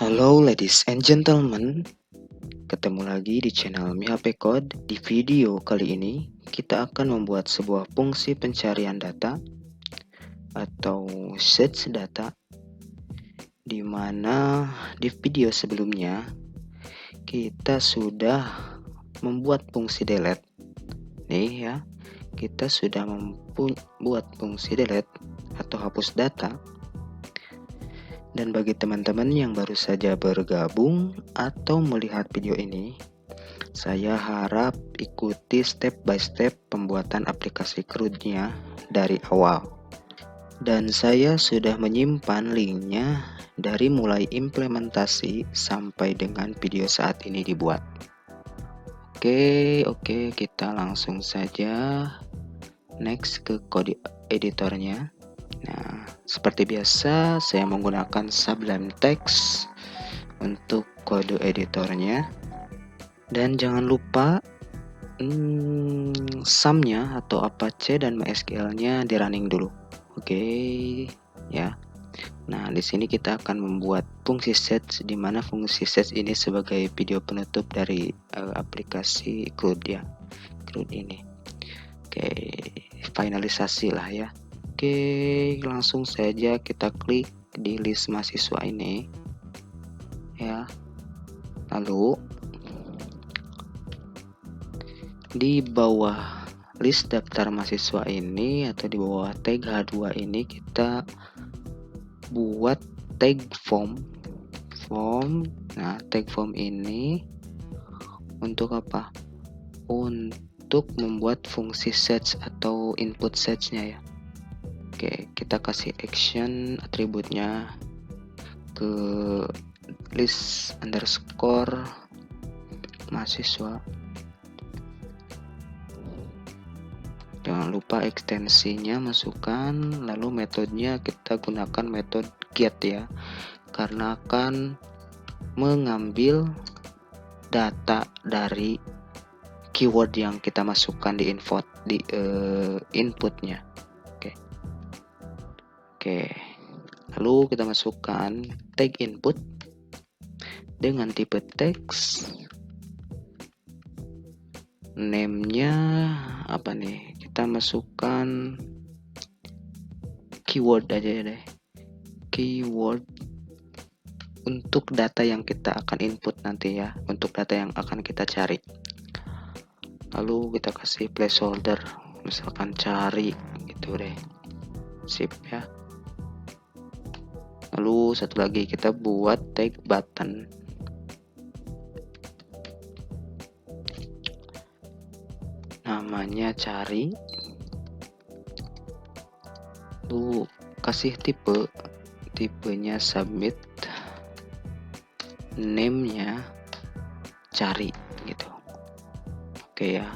Halo ladies and gentlemen, ketemu lagi di channel MiHP Code. Di video kali ini, kita akan membuat sebuah fungsi pencarian data atau search data, di mana di video sebelumnya kita sudah membuat fungsi delete. Nih ya, kita sudah membuat fungsi delete atau hapus data. Dan bagi teman-teman yang baru saja bergabung atau melihat video ini, saya harap ikuti step by step pembuatan aplikasi CRUD-nya dari awal. Dan saya sudah menyimpan linknya dari mulai implementasi sampai dengan video saat ini dibuat. Oke, kita langsung saja next ke kode editornya. Nah, seperti biasa saya menggunakan Sublime Text untuk kode editornya. Dan jangan lupa sum-nya atau Apache dan MySQL-nya di running dulu. Oke, ya. Nah, di sini kita akan membuat fungsi search, di mana fungsi search ini sebagai video penutup dari aplikasi CRUD ya. CRUD ini. Oke, finalisasi lah ya. Oke, langsung saja kita klik di list mahasiswa ini ya. Lalu di bawah list daftar mahasiswa ini atau di bawah tag H2 ini kita buat tag form. Nah, tag form ini untuk apa? Untuk membuat fungsi search atau input search-nya ya. Oke, kita kasih action atributnya ke list underscore mahasiswa. Jangan lupa ekstensinya masukkan, lalu metodenya kita gunakan metode get ya, karena akan mengambil data dari keyword yang kita masukkan di inputnya. Oke, lalu kita masukkan tag input dengan tipe teks. Name-nya apa nih? Kita masukkan keyword aja deh. Keyword untuk data yang kita akan input nanti ya, untuk data yang akan kita cari. Lalu kita kasih placeholder, misalkan cari gitu deh. Sip ya. Lalu satu lagi kita buat tag button. Namanya cari. Lalu kasih tipenya submit, name-nya cari gitu. Oke ya.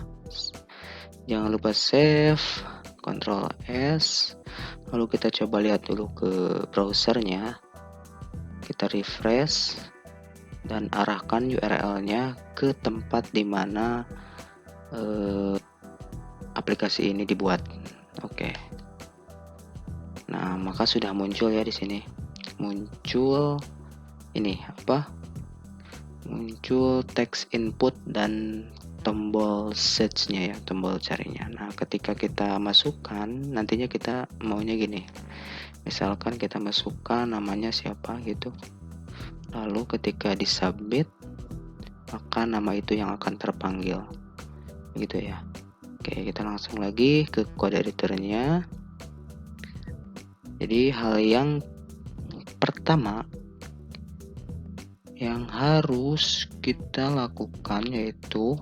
Jangan lupa save, Ctrl S. Lalu kita coba lihat dulu ke browsernya. Kita refresh dan arahkan URL-nya ke tempat di mana aplikasi ini dibuat. Oke. Nah, maka sudah muncul ya di sini. Muncul ini apa? Muncul teks input dan tombol search-nya ya, tombol carinya. Nah, ketika kita masukkan, nantinya kita maunya gini. Misalkan kita masukkan namanya siapa gitu. Lalu ketika disubmit, maka nama itu yang akan terpanggil. Gitu ya. Oke, kita langsung lagi ke kode editornya. Jadi hal yang pertama yang harus kita lakukan yaitu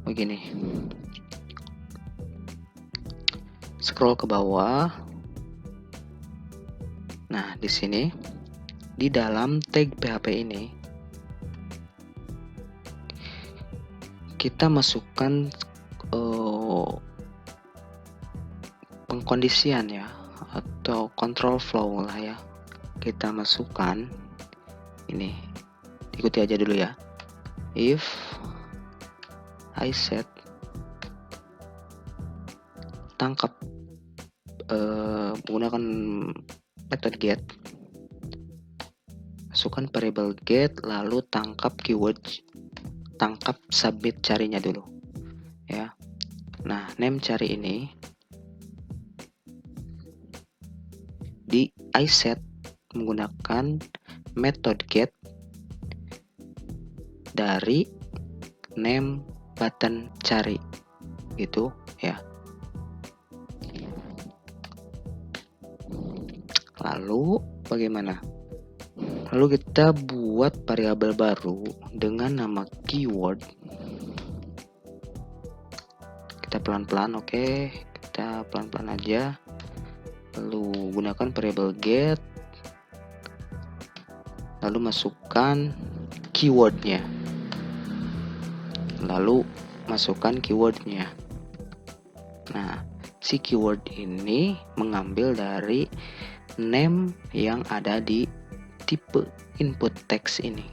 begini. Scroll ke bawah. Nah, di sini di dalam tag PHP ini kita masukkan pengkondisian ya, atau control flow lah ya. Kita masukkan ini, ikuti aja dulu ya. If I set tangkap menggunakan method get, masukkan variable get, lalu tangkap submit carinya dulu ya. Nah, name cari ini di iSet menggunakan method get dari name button cari gitu ya. Lalu bagaimana? Lalu kita buat variabel baru dengan nama keyword. Kita pelan-pelan, oke. Kita pelan-pelan aja. Lalu gunakan variabel get. Lalu masukkan keywordnya. Lalu masukkan keywordnya. Nah, si keyword ini mengambil dari name yang ada di tipe input text ini.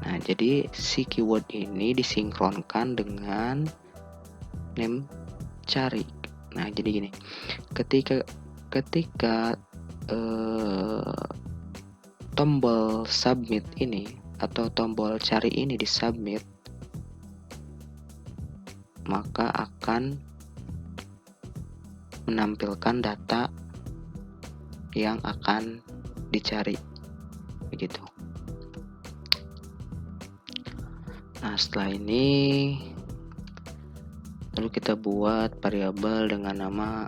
Nah, jadi si keyword ini disinkronkan dengan name cari. Nah, jadi gini, ketika tombol submit ini atau tombol cari ini disubmit, maka akan menampilkan data yang akan dicari begitu. Nah, setelah ini lalu kita buat variabel dengan nama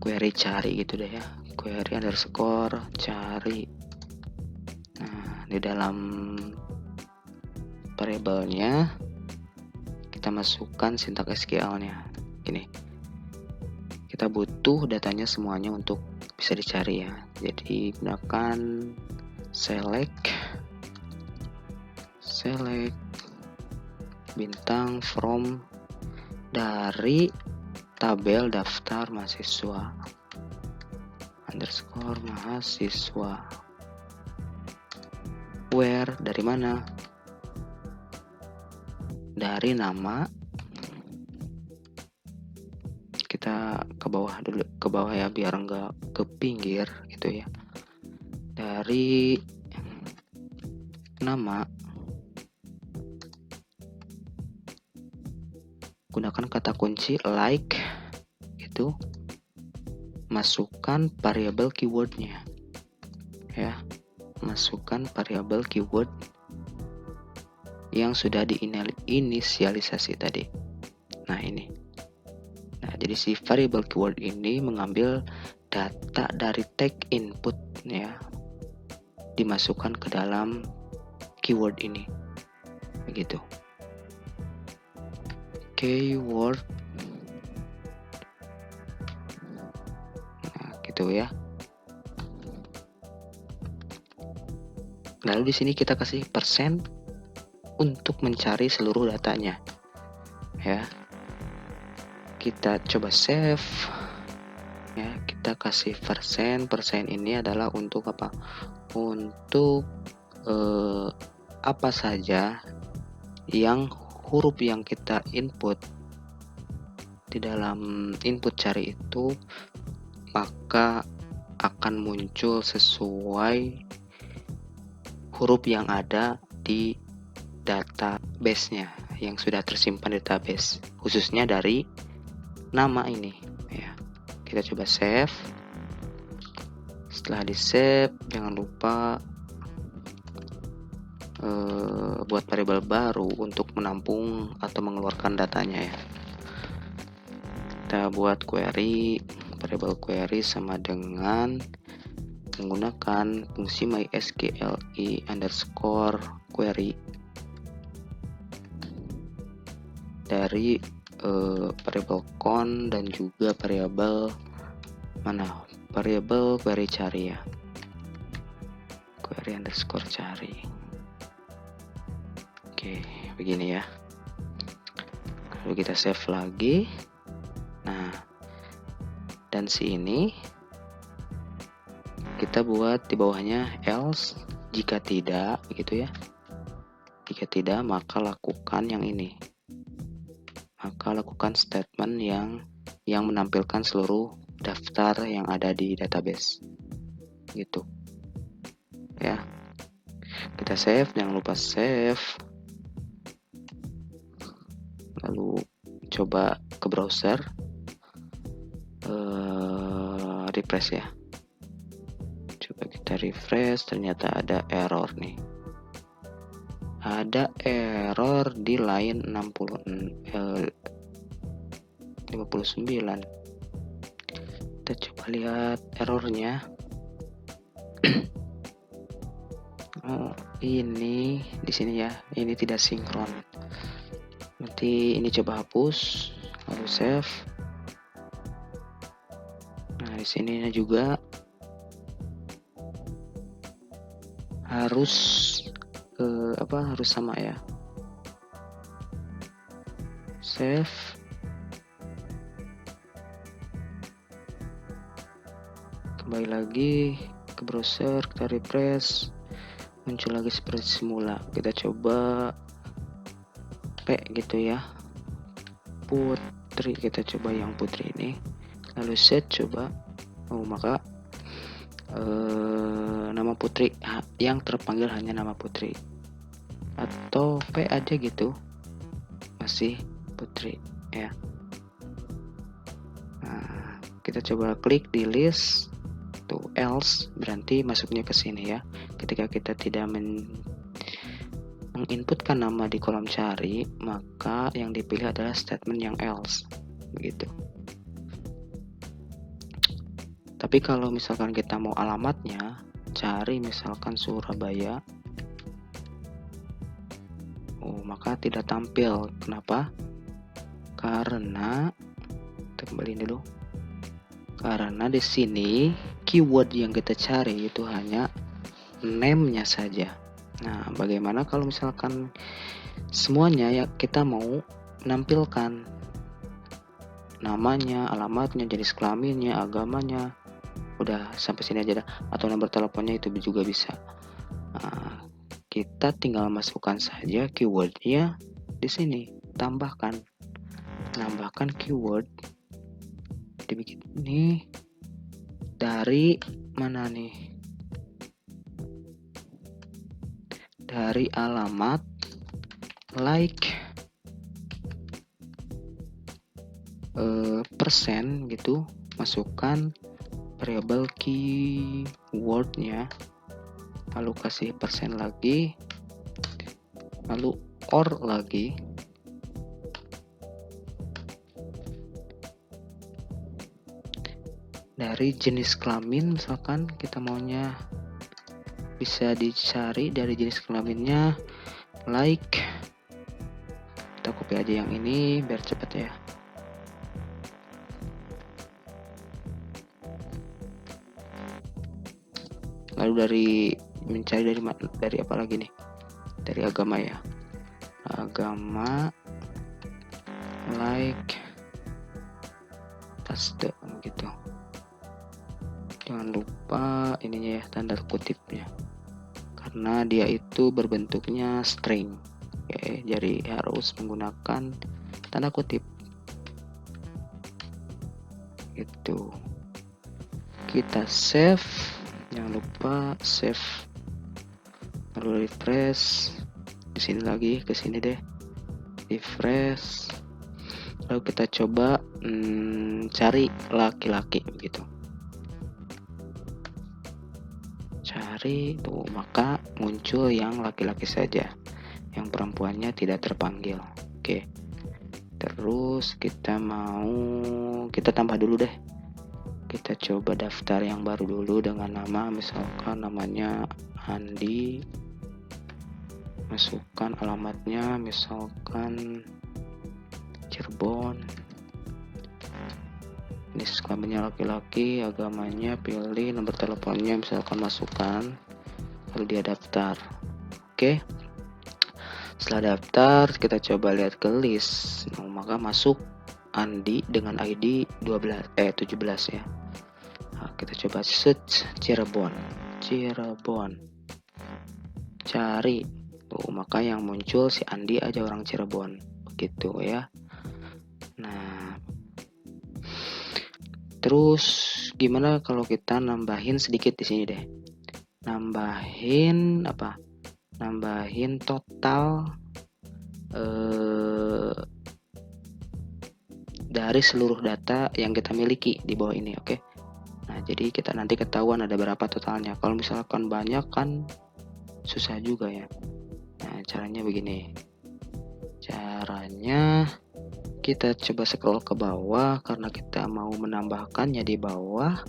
query cari gitu deh ya, query underscore cari. Nah, di dalam variabelnya kita masukkan sintak SQL-nya. Gini, kita butuh datanya semuanya untuk bisa dicari ya. Jadi gunakan select bintang from dari tabel daftar mahasiswa underscore mahasiswa. Where, dari mana? Dari nama. Kita ke bawah dulu, ke bawah ya, biar enggak ke pinggir gitu ya. Dari nama gunakan kata kunci like itu, masukkan variabel keywordnya ya, masukkan variabel keyword yang sudah diinisialisasi tadi. Nah, ini. Nah, jadi si variabel keyword ini mengambil data dari tag input ya, dimasukkan ke dalam keyword ini begitu. Keyword, nah gitu ya. Lalu di sini kita kasih persen untuk mencari seluruh datanya ya. Kita coba save ya, kita kasih persen ini adalah untuk apa? Untuk apa saja yang huruf yang kita input di dalam input cari itu, maka akan muncul sesuai huruf yang ada di database-nya yang sudah tersimpan di database, khususnya dari nama ini ya. Kita coba save. Setelah di save, jangan lupa buat variabel baru untuk menampung atau mengeluarkan datanya ya. Kita buat query, variabel query sama dengan menggunakan fungsi mysqli underscore query dari variabel count dan juga variabel variabel query cari ya, query underscore cari. Oke, begini ya. Lalu kita save lagi. Nah, dan si ini kita buat di bawahnya else, jika tidak begitu ya. Jika tidak, maka lakukan yang ini. Maka lakukan statement yang menampilkan seluruh daftar yang ada di database gitu. ya. Kita save, jangan lupa save. Lalu coba ke browser, refresh ya. Coba kita refresh, ternyata ada error nih. Ada error di line 59. Kita coba lihat errornya. Oh, ini di sini ya, ini tidak sinkron. Nanti ini coba hapus, lalu save. Nah, di sini juga harus harus sama ya. Save. Kembali lagi ke browser, kita refresh, muncul lagi seperti semula. Kita coba P gitu ya, Putri, kita coba yang Putri ini, lalu set coba. Oh, maka nama Putri yang terpanggil hanya nama Putri, atau P aja gitu, masih Putri ya. Nah, kita coba klik di list tuh, else berarti masuknya ke sini ya. Ketika kita tidak menginputkan nama di kolom cari, maka yang dipilih adalah statement yang else begitu. Tapi kalau misalkan kita mau alamatnya, cari misalkan Surabaya, maka tidak tampil. Kenapa? Karena kembali dulu. Karena di sini keyword yang kita cari itu hanya name-nya saja. Nah, bagaimana kalau misalkan semuanya ya kita mau menampilkan namanya, alamatnya, jenis kelaminnya, agamanya, udah sampai sini aja dah, atau nomor teleponnya itu juga bisa. Nah, kita tinggal masukkan saja keywordnya di sini, tambahkan keyword, dibikin ini dari mana nih? Dari alamat, like, persen gitu, masukkan variabel keywordnya, lalu kasih persen lagi, lalu or lagi, dari jenis kelamin, misalkan kita maunya bisa dicari dari jenis kelaminnya, like, kita copy aja yang ini biar cepat ya. Lalu mencari dari apa lagi nih? Dari agama ya. Agama, like, taste gitu. Jangan lupa ininya ya, tanda kutipnya. Karena dia itu berbentuknya string. Oke, jadi harus menggunakan tanda kutip. Itu. Kita save. Jangan lupa save, lalu refresh. Di sini lagi, ke sini deh, refresh. Lalu kita coba cari laki-laki gitu. Cari tuh, maka muncul yang laki-laki saja, yang perempuannya tidak terpanggil. Oke. Terus kita tambah dulu deh. Kita coba daftar yang baru dulu dengan nama, misalkan namanya Andi, masukkan alamatnya misalkan Cirebon, jenis kelaminnya laki-laki, agamanya pilih, nomor teleponnya misalkan masukkan, lalu dia daftar. Oke. Setelah daftar, kita coba lihat ke list. Maka masuk Andi dengan ID 17 ya. Nah, kita coba search Cirebon. Cari. Tuh, maka yang muncul si Andi aja orang Cirebon. Begitu ya. Nah, terus gimana kalau kita nambahin sedikit di sini deh. nambahin total dari seluruh data yang kita miliki di bawah ini. Oke. Nah, jadi kita nanti ketahuan ada berapa totalnya. Kalau misalkan banyak kan susah juga ya. Nah, caranya begini. Caranya kita coba scroll ke bawah karena kita mau menambahkannya di bawah.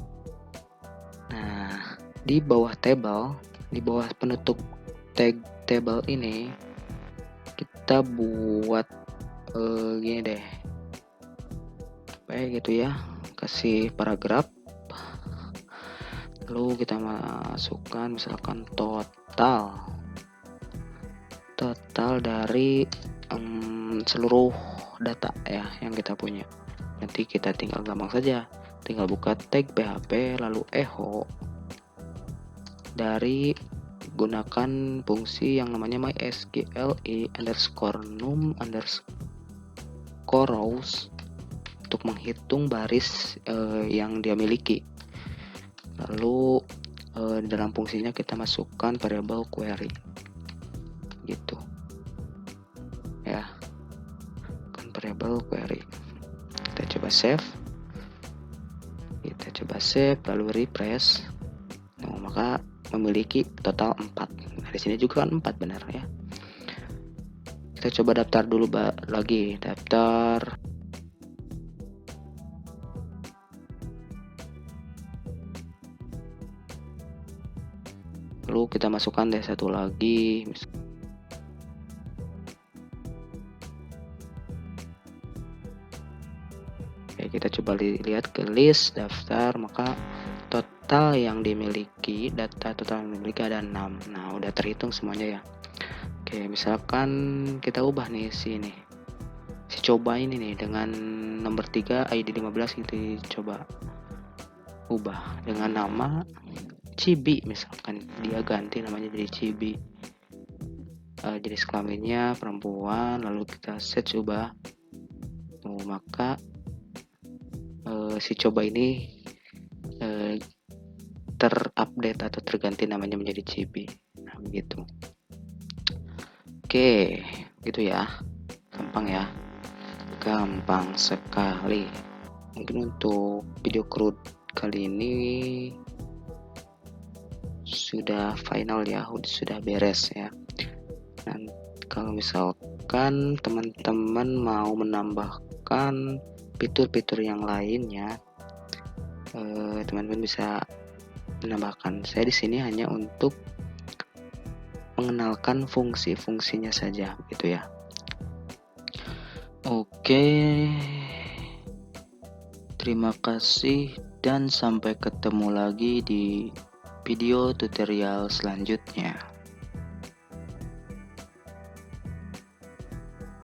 Nah, di bawah table, di bawah penutup table ini kita buat gini deh. Baik gitu ya. Kasih paragraf. Lalu kita masukkan misalkan total dari seluruh data ya yang kita punya. Nanti kita tinggal gampang saja, tinggal buka tag PHP lalu echo dari gunakan fungsi yang namanya mysqli_num_rows untuk menghitung baris yang dia miliki. Lalu di dalam fungsinya kita masukkan variabel query gitu ya, kan variabel query. Kita coba save lalu refresh. Nah, maka memiliki total 4. Nah, di sini juga kan 4 benar ya. Kita coba daftar dulu lagi, daftar. Lalu kita masukkan deh satu lagi. Oke, kita coba lihat ke list daftar, maka total yang dimiliki, data total yang dimiliki ada 6. Nah, udah terhitung semuanya ya. Oke, misalkan kita ubah nih si coba ini nih dengan nomor 3 ID 15 gitu, coba ubah dengan nama Cibi, misalkan dia ganti namanya jadi Cibi. Jenis kelaminnya perempuan, lalu kita search ubah. Maka si coba ini terupdate atau terganti namanya menjadi Cibi. Nah, begitu. Oke, gitu ya. Gampang ya. Gampang sekali. Mungkin untuk video crude kali ini sudah final ya, sudah beres ya. Dan kalau misalkan teman-teman mau menambahkan fitur-fitur yang lainnya, teman-teman bisa menambahkan. Saya di sini hanya untuk mengenalkan fungsi-fungsinya saja gitu ya. Oke, terima kasih dan sampai ketemu lagi di video tutorial selanjutnya.